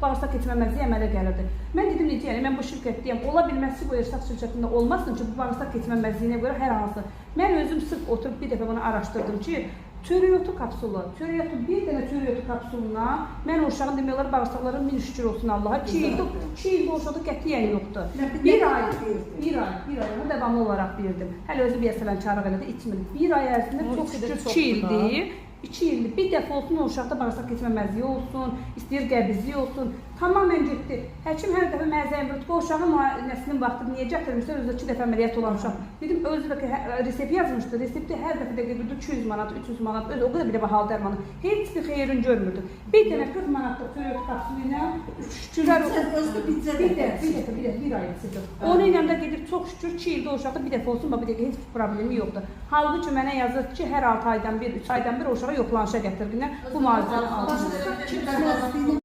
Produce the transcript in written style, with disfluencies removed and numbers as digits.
bağırsaq keçməməzliyi əmələ gəlirdi. Mən dedim necə, yəni mən bu şirkətdəyəm, ola bilməz ki, bu Ersaq şirkətində olmasın ki, bu bağırsaq keçməməzliyinə görə hər hansı. Mən özüm sırf oturub bir dəfə bunu araşdırdım ki, çörəyotu kapsulu, bir dənə çörəyotu kapsuluna mən o uşağın demək olar bağırsaqları min şükür olsun Allaha. 2 ildə o uşaqda qətiyyən yoxdur. Bir ay onu davamlı olaraq verdim. Hələ özü bir əsələn elədi, içmirdi. Bir ay ərzində çox şükür 2 ildir. 2 ildir. Bir dəfə olsun o uşaqda bağırsaq keçməməzliyi olsun, istəyir qəbizlik olsun. Tamamən getdi. Həkim hər dəfə mənə zəng vurdu ki, o uşağın müayinəsinin vaxtı niyə gətirmişlər, özü 2 dəfə əməliyyat olan uşaq. Dedim, özü də ki, resept yazmışdı. Resepti hər dəfə də gedirdi 200 manat, 300 manat, o qədər bir də bahalı dərmanı. Heç bir xeyrini görmürdü. Bir dənə 40 manatlıq çörək kapsulu ilə şükürlər olsun. Bir ay içirdi. Onun ilə də gedib çox şükür 2 ildə o uşaqda bir dəfə olsun, bir dəfə heç bir problemi yoxdur. Halbuki mənə yazır ki, hər 6 aydan bir, 3 aydan bir o uşağa yoxlanışa gətirdilər. Bu müalicəni aldı.